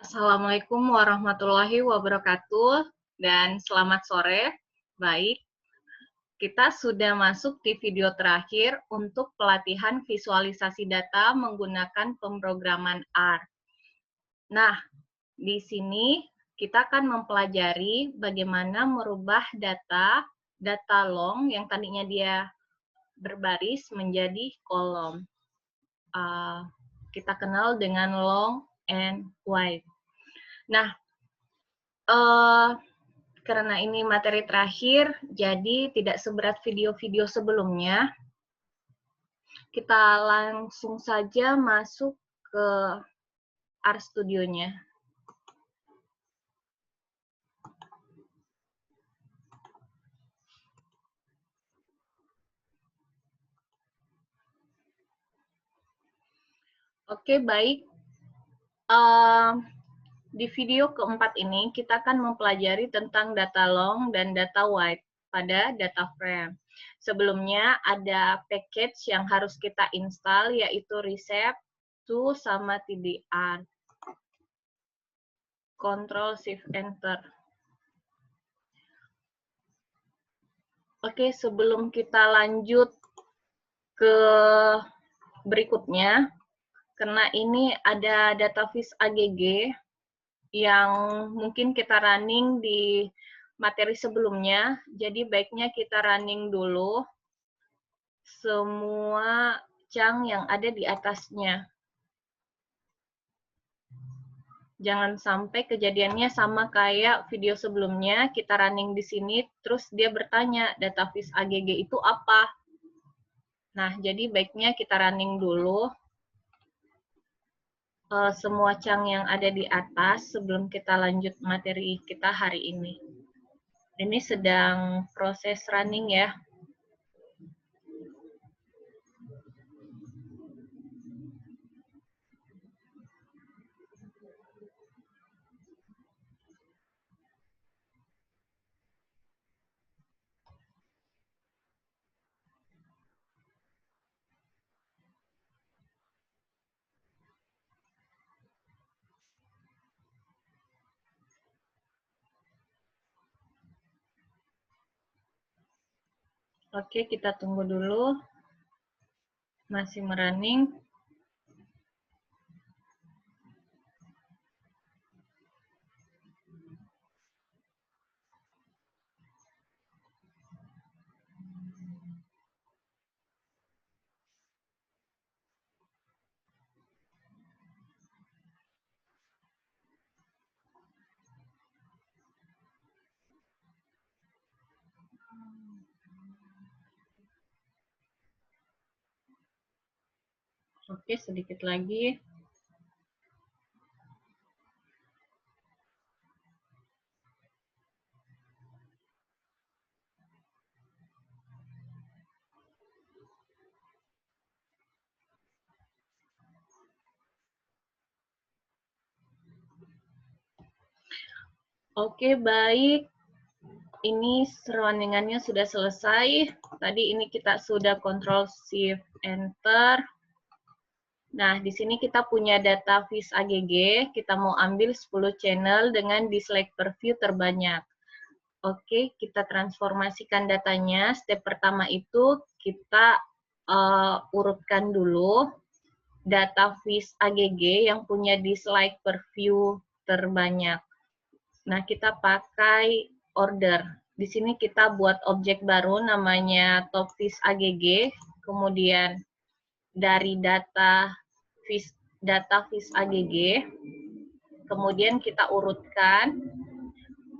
Assalamualaikum warahmatullahi wabarakatuh dan selamat sore. Baik, kita sudah masuk di video terakhir untuk pelatihan visualisasi data menggunakan pemrograman R. Nah, di sini kita akan mempelajari bagaimana merubah data long yang tadinya dia berbaris menjadi kolom. Kita kenal dengan long and wide. Nah, karena ini materi terakhir, jadi tidak seberat video-video sebelumnya. Kita langsung saja masuk ke RStudio-nya. Oke, baik. Di video keempat ini, kita akan mempelajari tentang data long dan data wide pada data frame. Sebelumnya, ada package yang harus kita install, yaitu Recep2 sama TDR. Ctrl+Shift+Enter. Oke, sebelum kita lanjut ke berikutnya, karena ini ada database AGG yang mungkin kita running di materi sebelumnya, jadi baiknya kita running dulu semua cang yang ada di atasnya. Jangan sampai kejadiannya sama kayak video sebelumnya, kita running di sini, terus dia bertanya, database AGG itu apa? Nah, jadi baiknya kita running dulu semua cang yang ada di atas sebelum kita lanjut materi kita hari ini. Ini sedang proses running ya. Oke, kita tunggu dulu. Masih merunning. Oke, sedikit lagi. Oke, baik. Ini runningannya sudah selesai. Tadi ini kita sudah Ctrl+Shift+Enter. Nah, di sini kita punya database AGG. Kita mau ambil 10 channel dengan dislike per view terbanyak. Oke, kita transformasikan datanya. Step pertama itu kita urutkan dulu database AGG yang punya dislike per view terbanyak. Nah, kita pakai order. Di sini kita buat objek baru namanya topvis AGG, kemudian dari database AGG, kemudian kita urutkan.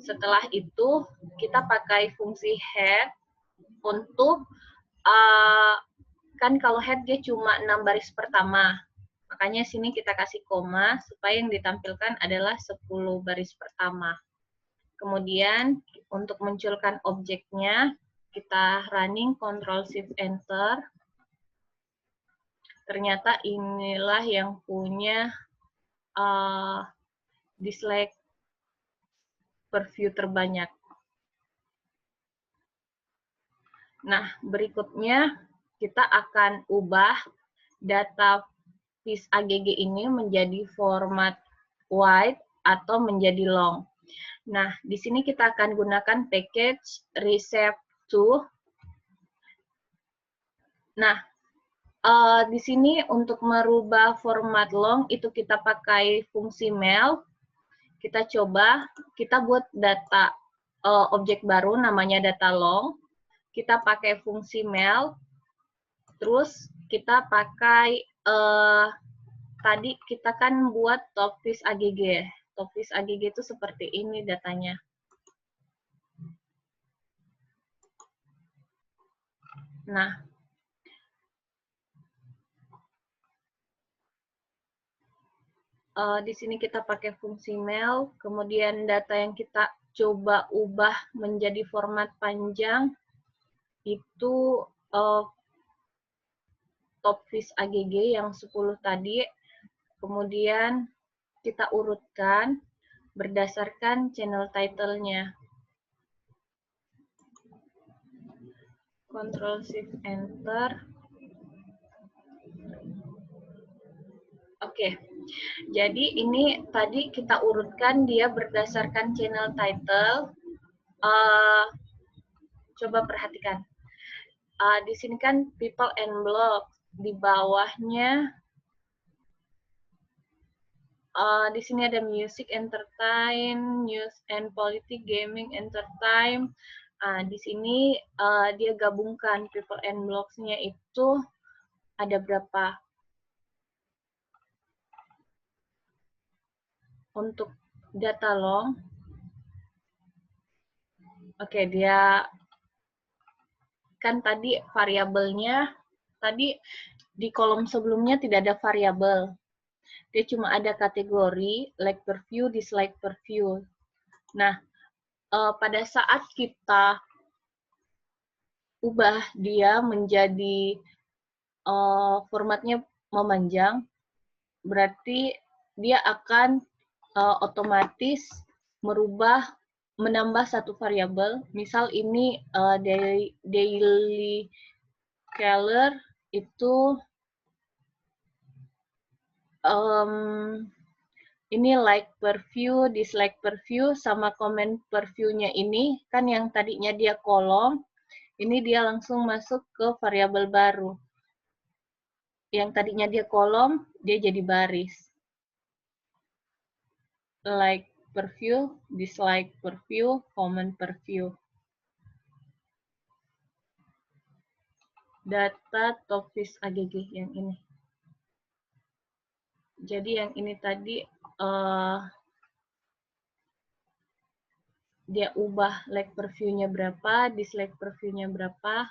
Setelah itu, kita pakai fungsi head untuk, kan kalau head dia cuma 6 baris pertama. Makanya sini kita kasih koma, supaya yang ditampilkan adalah 10 baris pertama. Kemudian, untuk munculkan objeknya, kita running Ctrl+Shift+Enter. Ternyata inilah yang punya dislike per view terbanyak. Nah, berikutnya kita akan ubah database AGG ini menjadi format wide atau menjadi long. Nah, di sini kita akan gunakan package receive2. Nah, di sini untuk merubah format long itu kita pakai fungsi mail. Kita coba, kita buat data objek baru namanya data long. Kita pakai fungsi mail. Terus kita pakai tadi kita kan buat topis AGG. Topis AGG itu seperti ini datanya. Nah, di sini kita pakai fungsi mail, kemudian data yang kita coba ubah menjadi format panjang itu topis AGG yang 10 tadi, kemudian kita urutkan berdasarkan channel title-nya. Ctrl Shift Enter. Oke, jadi ini tadi kita urutkan dia berdasarkan channel title. Coba perhatikan. Di sini kan people and blog. Di bawahnya, di sini ada music, entertain, news and politik, gaming, entertain. Di sini dia gabungkan people and blogs-nya itu ada berapa? Untuk data long, oke, dia kan tadi variabelnya, tadi di kolom sebelumnya tidak ada variabel. Dia cuma ada kategori, like per view, dislike per view. Nah, pada saat kita ubah dia menjadi formatnya memanjang, berarti dia akan otomatis menambah satu variabel. Misal ini daily caller itu ini like per view, dislike per view, sama comment per view-nya ini, kan yang tadinya dia kolom, ini dia langsung masuk ke variabel baru. Yang tadinya dia kolom, dia jadi baris. Like per view, dislike per view, comment per view. Data topis AGG yang ini. Jadi yang ini tadi dia ubah like per view-nya berapa, dislike per view-nya berapa,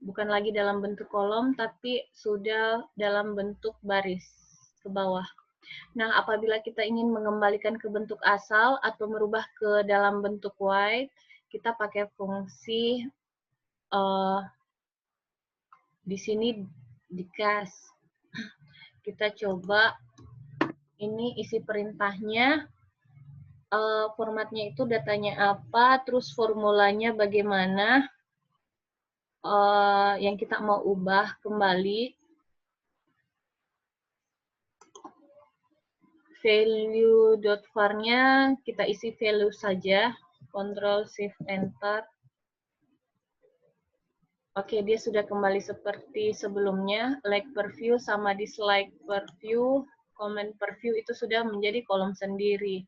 bukan lagi dalam bentuk kolom, tapi sudah dalam bentuk baris ke bawah. Nah, apabila kita ingin mengembalikan ke bentuk asal atau merubah ke dalam bentuk white, kita pakai fungsi di sini dicast. Kita coba ini isi perintahnya, formatnya itu datanya apa, terus formulanya bagaimana, yang kita mau ubah kembali. Value.var-nya kita isi value saja, Ctrl Shift Enter. Oke, dia sudah kembali seperti sebelumnya. Like per view sama dislike per view, comment per view itu sudah menjadi kolom sendiri,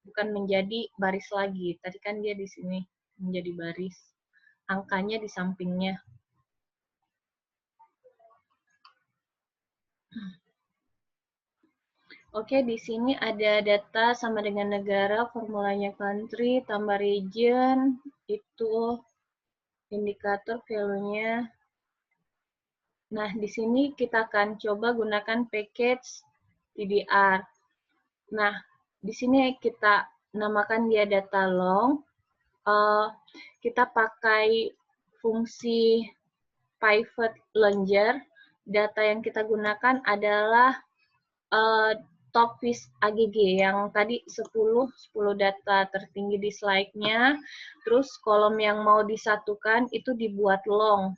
bukan menjadi baris lagi. Tadi kan dia di sini menjadi baris, angkanya di sampingnya. Oke, di sini ada data sama dengan negara, formulanya country, tambah region, itu indikator value-nya. Nah, di sini kita akan coba gunakan package TDR. Nah, di sini kita namakan dia data long. Kita pakai fungsi pivot longer. Data yang kita gunakan adalah topis AGG yang tadi 10 data tertinggi dislike-nya, terus kolom yang mau disatukan itu dibuat long.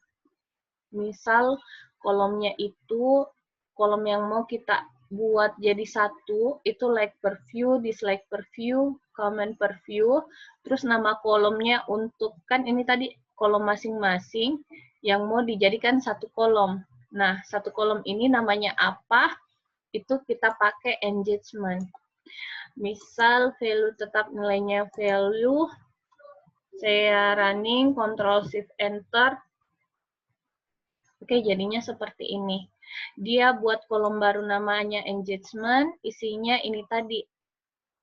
Misal kolomnya itu kolom yang mau kita buat jadi satu, itu like per view, dislike per view, comment per view, terus nama kolomnya untuk, kan ini tadi kolom masing-masing yang mau dijadikan satu kolom. Nah, satu kolom ini namanya apa? Itu kita pakai engagement. Misal value tetap nilainya value, saya running, Ctrl Shift Enter. Oke, jadinya seperti ini. Dia buat kolom baru namanya engagement, isinya ini tadi.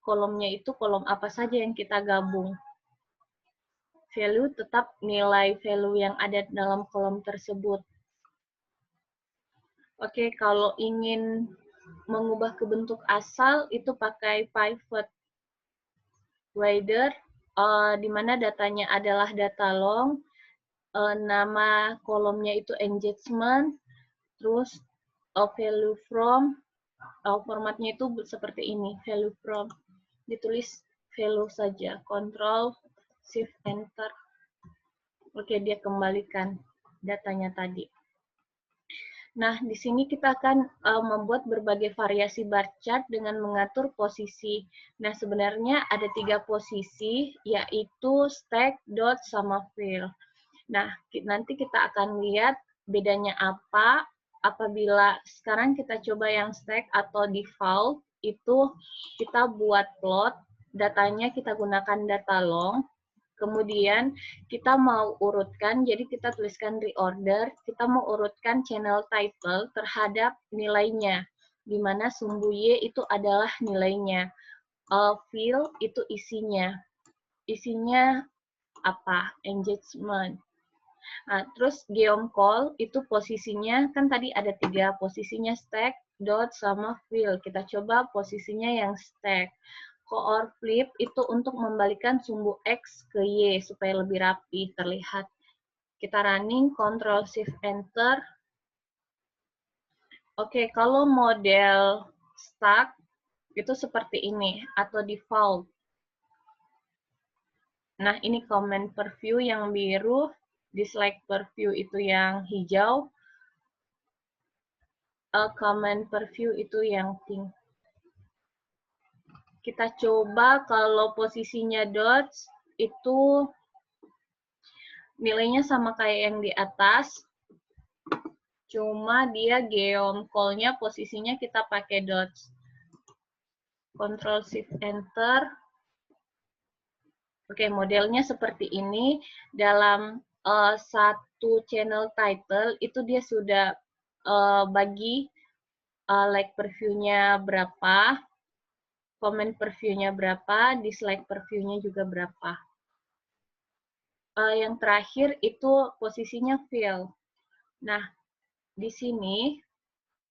Kolomnya itu kolom apa saja yang kita gabung. Value tetap nilai value yang ada dalam kolom tersebut. Oke, kalau ingin mengubah ke bentuk asal, itu pakai pivot wider, di mana datanya adalah data long, nama kolomnya itu engagement, terus value from, formatnya itu seperti ini, value from, ditulis value saja, Ctrl Shift Enter. Oke, dia kembalikan datanya tadi. Nah, di sini kita akan membuat berbagai variasi bar chart dengan mengatur posisi. Nah, sebenarnya ada 3 posisi, yaitu stack, dot, sama fill. Nah, nanti kita akan lihat bedanya apa. Apabila sekarang kita coba yang stack atau default, itu kita buat plot, datanya kita gunakan data long, kemudian kita mau urutkan, jadi kita tuliskan reorder, kita mau urutkan channel title terhadap nilainya, di mana sumbu Y itu adalah nilainya, fill itu isinya apa? Engagement. Nah, terus geom call itu posisinya, kan tadi ada 3 posisinya, stack, dot, sama fill. Kita coba posisinya yang stack. Coor flip itu untuk membalikan sumbu X ke Y supaya lebih rapi terlihat. Kita running, Ctrl Shift Enter. Oke, kalau model stack itu seperti ini, atau default. Nah, ini comment per view yang biru, dislike per view itu yang hijau, comment per view itu yang pink. Kita coba kalau posisinya dots, itu nilainya sama kayak yang di atas, cuma dia geom call-nya posisinya kita pakai dots. Ctrl Shift Enter. Oke, modelnya seperti ini. Dalam satu channel title, itu dia sudah bagi like per view-nya berapa, comment per view-nya berapa, dislike per view-nya juga berapa. Yang terakhir itu posisinya fill. Nah, di sini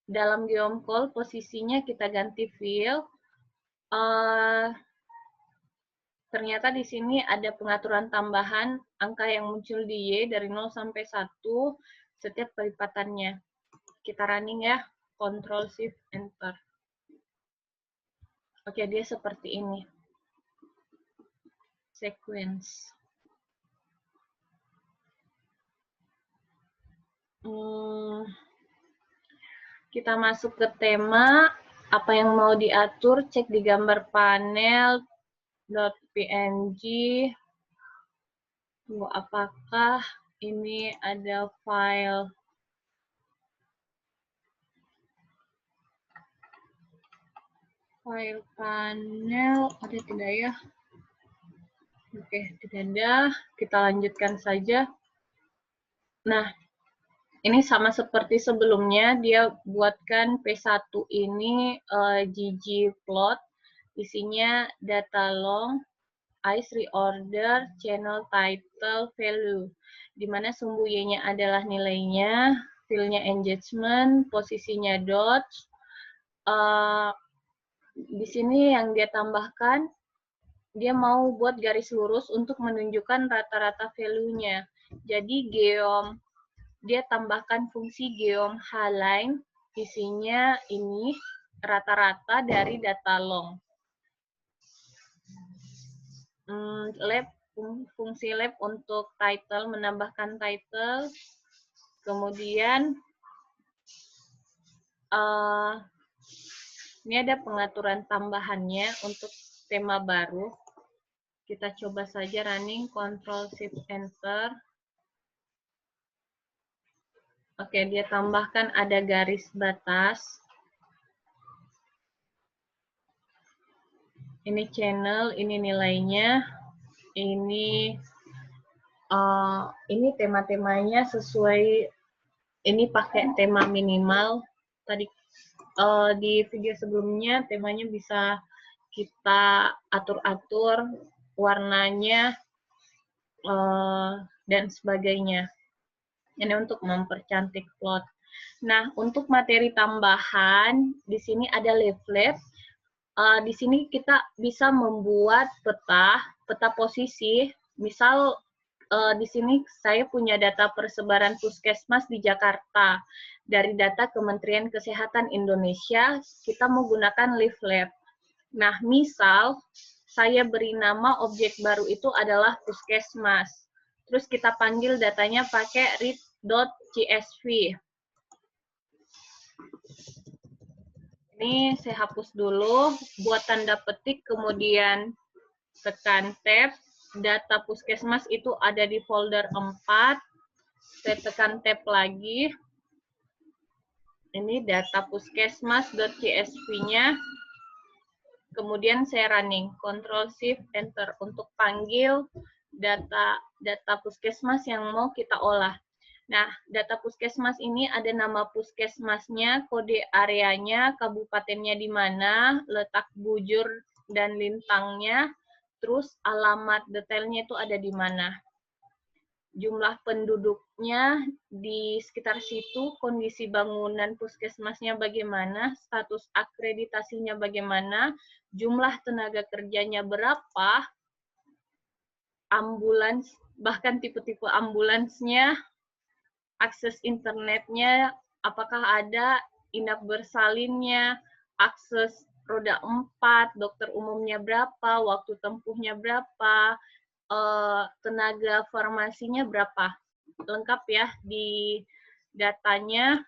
dalam geom call posisinya kita ganti fill. Ternyata di sini ada pengaturan tambahan angka yang muncul di Y dari 0 sampai 1 setiap kelipatannya. Kita running ya, Ctrl Shift Enter. Oke, dia seperti ini. Sequence. Kita masuk ke tema, apa yang mau diatur, cek di gambar panel, .png. Tunggu, apakah ini ada file panel, ada tidak ya? Oke, tidak ada. Kita lanjutkan saja. Nah, ini sama seperti sebelumnya, dia buatkan P1 ini ggplot, isinya data long, ice reorder, channel title, value, di mana sumbu Y-nya adalah nilainya, fill-nya engagement, posisinya dots. Di sini yang dia tambahkan, dia mau buat garis lurus untuk menunjukkan rata-rata value-nya. Jadi geom, dia tambahkan fungsi geom h-line, isinya ini rata-rata dari data long. Fungsi lab untuk title, menambahkan title, kemudian Ini ada pengaturan tambahannya untuk tema baru. Kita coba saja running, Ctrl Shift Enter. Oke, dia tambahkan ada garis batas. Ini channel, ini nilainya. Ini tema-temanya sesuai, ini pakai tema minimal. Tadi di video sebelumnya temanya bisa kita atur-atur warnanya dan sebagainya. Ini untuk mempercantik plot. Nah, untuk materi tambahan di sini ada leaflet. Di sini kita bisa membuat peta posisi. Misal di sini saya punya data persebaran puskesmas di Jakarta. Dari data Kementerian Kesehatan Indonesia, kita menggunakan leaflet. Nah, misal saya beri nama objek baru itu adalah puskesmas. Terus kita panggil datanya pakai read.csv. Ini saya hapus dulu, buat tanda petik, kemudian tekan tab. Data puskesmas itu ada di folder 4. Saya tekan tab lagi. Ini data puskesmas.csv-nya. Kemudian saya running, Ctrl Shift Enter untuk panggil data puskesmas yang mau kita olah. Nah, data puskesmas ini ada nama puskesmasnya, kode areanya, kabupatennya di mana, letak bujur dan lintangnya, terus alamat detailnya itu ada di mana. Jumlah penduduknya di sekitar situ, kondisi bangunan puskesmasnya bagaimana, status akreditasinya bagaimana, jumlah tenaga kerjanya berapa, ambulans, bahkan tipe-tipe ambulansnya, akses internetnya, apakah ada, inap bersalinnya, akses roda 4, dokter umumnya berapa, waktu tempuhnya berapa, tenaga farmasinya berapa. Lengkap ya di datanya.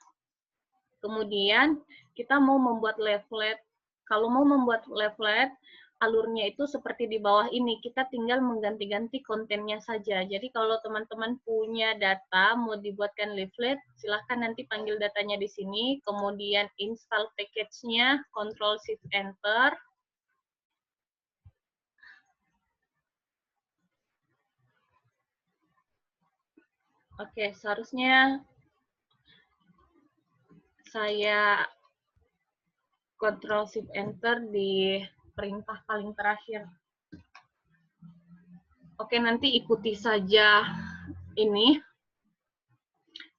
Kemudian kita mau membuat leaflet. Kalau mau membuat leaflet, alurnya itu seperti di bawah ini, kita tinggal mengganti-ganti kontennya saja. Jadi kalau teman-teman punya data, mau dibuatkan leaflet, silahkan nanti panggil datanya di sini, kemudian install package-nya, Ctrl Shift Enter. Oke, seharusnya saya Ctrl Shift Enter di perintah paling terakhir. Oke, nanti ikuti saja ini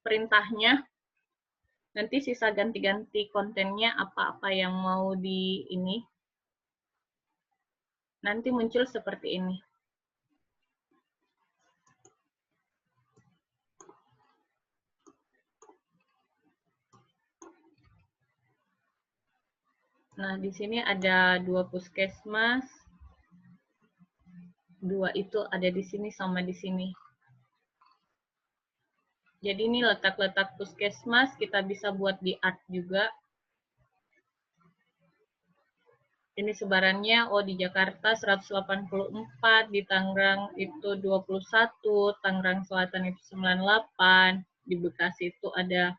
perintahnya. Nanti sisa ganti-ganti kontennya apa-apa yang mau di ini. Nanti muncul seperti ini. Nah, di sini ada 2 puskesmas. 2 itu ada di sini sama di sini. Jadi ini letak-letak puskesmas, kita bisa buat di art juga. Ini sebarannya, oh di Jakarta 184, di Tangerang itu 21, Tangerang Selatan itu 98, di Bekasi itu ada,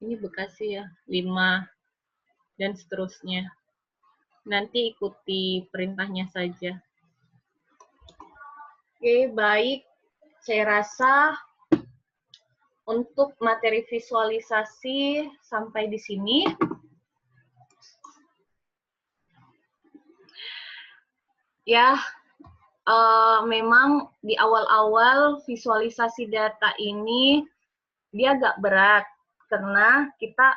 ini Bekasi ya, 5, dan seterusnya. Nanti ikuti perintahnya saja. Oke, baik. Saya rasa untuk materi visualisasi sampai di sini. Ya, memang di awal-awal visualisasi data ini dia agak berat karena kita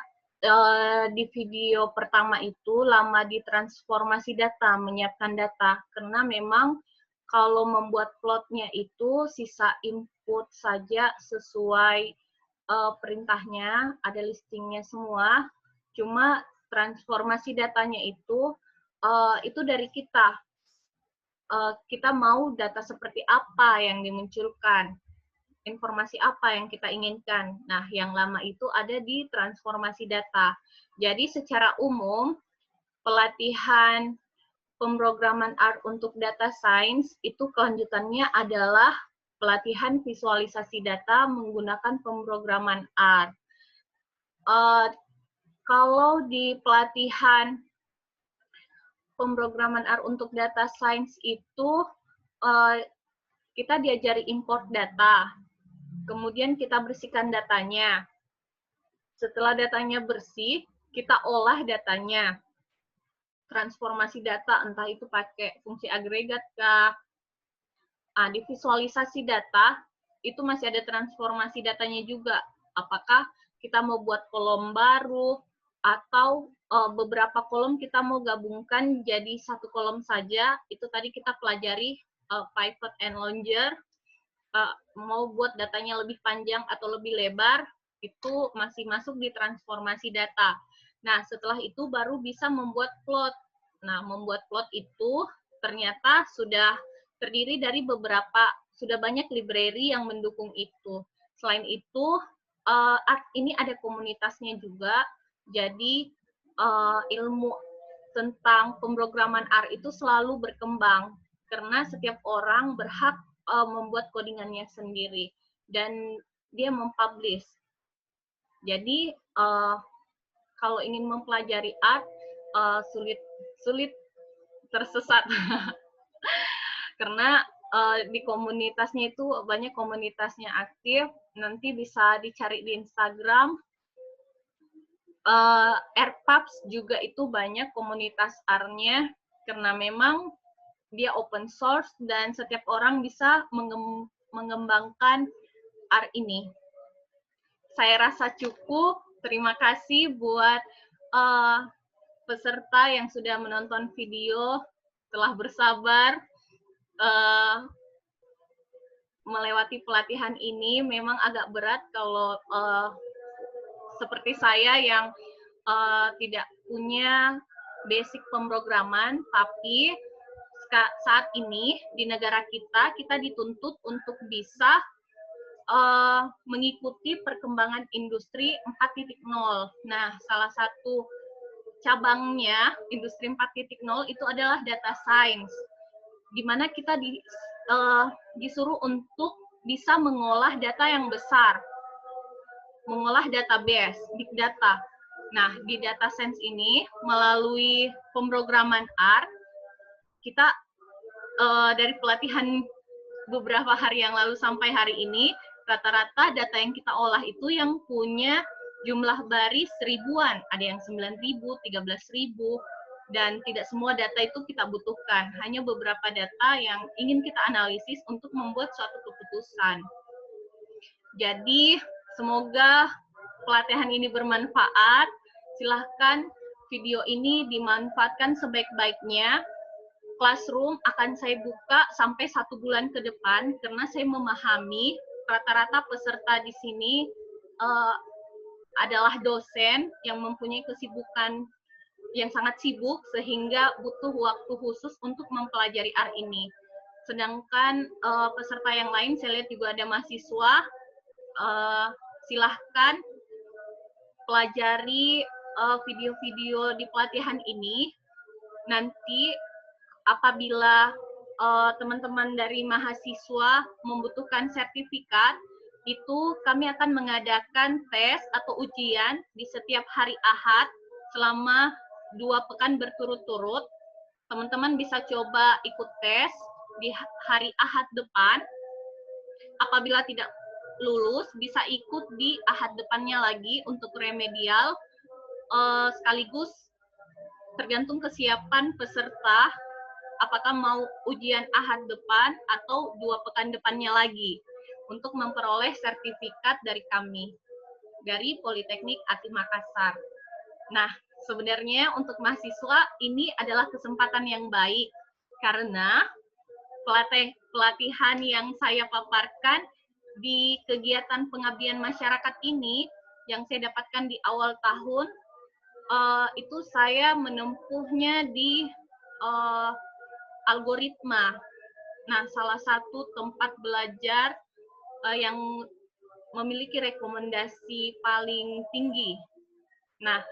di video pertama itu lama di transformasi data, menyiapkan data, karena memang kalau membuat plotnya itu sisa input saja sesuai perintahnya, ada listingnya semua, cuma transformasi datanya itu dari kita. Kita mau data seperti apa yang dimunculkan. informasi apa yang kita inginkan. Nah, yang lama itu ada di transformasi data. Jadi secara umum, pelatihan pemrograman R untuk data science itu kelanjutannya adalah pelatihan visualisasi data menggunakan pemrograman R. Kalau di pelatihan pemrograman R untuk data science itu kita diajari import data, kemudian kita bersihkan datanya. Setelah datanya bersih, kita olah datanya. Transformasi data, entah itu pakai fungsi agregat kah. Di visualisasi data, itu masih ada transformasi datanya juga. Apakah kita mau buat kolom baru, atau beberapa kolom kita mau gabungkan jadi satu kolom saja. Itu tadi kita pelajari pivot and longer. Mau buat datanya lebih panjang atau lebih lebar, itu masih masuk di transformasi data. Nah, setelah itu baru bisa membuat plot. Nah, membuat plot itu ternyata sudah terdiri dari sudah banyak library yang mendukung itu. Selain itu, ini ada komunitasnya juga, jadi ilmu tentang pemrograman R itu selalu berkembang, karena setiap orang berhak membuat codingannya sendiri dan dia mempublish. Jadi kalau ingin mempelajari art sulit tersesat karena di komunitasnya itu banyak komunitasnya aktif. Nanti bisa dicari di Instagram. Airpubs juga itu banyak komunitas art-nya karena memang dia open source dan setiap orang bisa mengembangkan art ini. Saya rasa cukup. Terima kasih buat peserta yang sudah menonton video, telah bersabar melewati pelatihan ini. Memang agak berat kalau seperti saya yang tidak punya basic pemrograman, tapi saat ini di negara kita dituntut untuk bisa mengikuti perkembangan industri 4.0. Nah, salah satu cabangnya industri 4.0 itu adalah data science, di mana kita disuruh untuk bisa mengolah data yang besar, mengolah database, big data. Nah, di data science ini, melalui pemrograman R, kita dari pelatihan beberapa hari yang lalu sampai hari ini, rata-rata data yang kita olah itu yang punya jumlah baris ribuan, ada yang 9.000, 13.000, dan tidak semua data itu kita butuhkan, hanya beberapa data yang ingin kita analisis untuk membuat suatu keputusan. Jadi, semoga pelatihan ini bermanfaat. Silahkan video ini dimanfaatkan sebaik-baiknya. Classroom akan saya buka sampai 1 bulan ke depan, karena saya memahami rata-rata peserta di sini adalah dosen yang mempunyai kesibukan yang sangat sibuk, sehingga butuh waktu khusus untuk mempelajari R ini. Sedangkan peserta yang lain, saya lihat juga ada mahasiswa, silahkan pelajari video-video di pelatihan ini. Nanti apabila teman-teman dari mahasiswa membutuhkan sertifikat, itu kami akan mengadakan tes atau ujian di setiap hari Ahad selama 2 pekan berturut-turut. Teman-teman bisa coba ikut tes di hari Ahad depan. Apabila tidak lulus, bisa ikut di Ahad depannya lagi untuk remedial, sekaligus tergantung kesiapan peserta, apakah mau ujian Ahad depan atau 2 pekan depannya lagi untuk memperoleh sertifikat dari kami, dari Politeknik ATI Makassar. Nah, sebenarnya untuk mahasiswa ini adalah kesempatan yang baik, karena pelatihan yang saya paparkan di kegiatan pengabdian masyarakat ini, yang saya dapatkan di awal tahun, itu saya menempuhnya di algoritma. Nah, salah satu tempat belajar yang memiliki rekomendasi paling tinggi. Nah,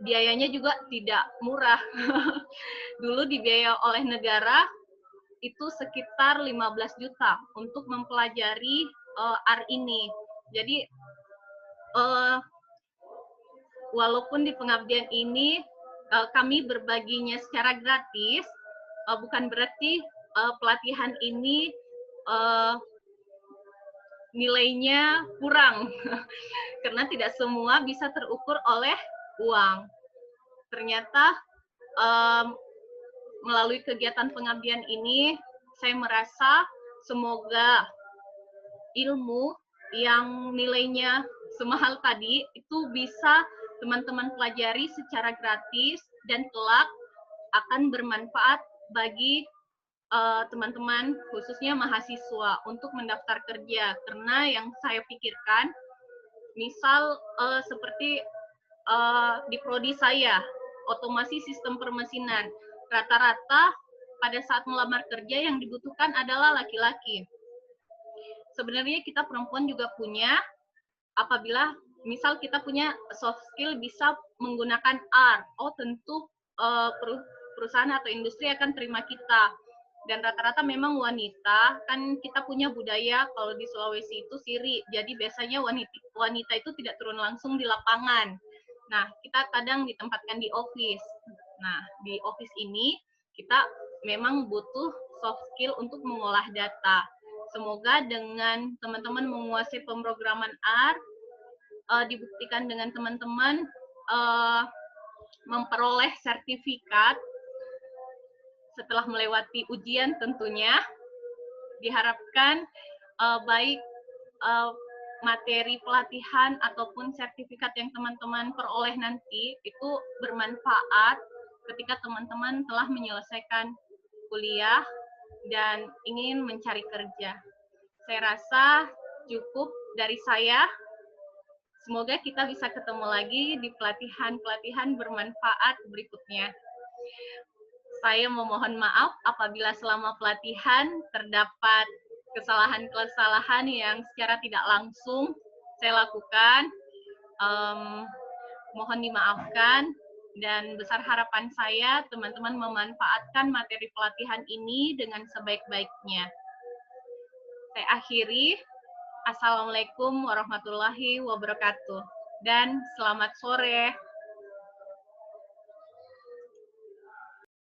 biayanya juga tidak murah. Dulu dibiayai oleh negara itu sekitar 15 juta untuk mempelajari R ini. Jadi walaupun di pengabdian ini kami berbaginya secara gratis, bukan berarti pelatihan ini nilainya kurang, karena tidak semua bisa terukur oleh uang. Ternyata melalui kegiatan pengabdian ini, saya merasa semoga ilmu yang nilainya semahal tadi itu bisa teman-teman pelajari secara gratis dan kelak akan bermanfaat bagi teman-teman khususnya mahasiswa untuk mendaftar kerja. Karena yang saya pikirkan, misal seperti di prodi saya, otomasi sistem permesinan, rata-rata pada saat melamar kerja yang dibutuhkan adalah laki-laki. Sebenarnya kita perempuan juga punya, apabila misal kita punya soft skill bisa menggunakan R, oh tentu perusahaan atau industri akan terima kita. Dan rata-rata memang wanita, kan kita punya budaya kalau di Sulawesi itu siri, jadi biasanya wanita itu tidak turun langsung di lapangan. Nah, kita kadang ditempatkan di office. Nah, di office ini kita memang butuh soft skill untuk mengolah data. Semoga dengan teman-teman menguasai pemrograman R, dibuktikan dengan teman-teman memperoleh sertifikat setelah melewati ujian tentunya. Diharapkan baik materi pelatihan ataupun sertifikat yang teman-teman peroleh nanti itu bermanfaat ketika teman-teman telah menyelesaikan kuliah dan ingin mencari kerja. Saya rasa cukup dari saya. Semoga kita bisa ketemu lagi di pelatihan-pelatihan bermanfaat berikutnya. Saya memohon maaf apabila selama pelatihan terdapat kesalahan-kesalahan yang secara tidak langsung saya lakukan. Mohon dimaafkan, dan besar harapan saya teman-teman memanfaatkan materi pelatihan ini dengan sebaik-baiknya. Saya akhiri. Assalamualaikum warahmatullahi wabarakatuh. Dan selamat sore.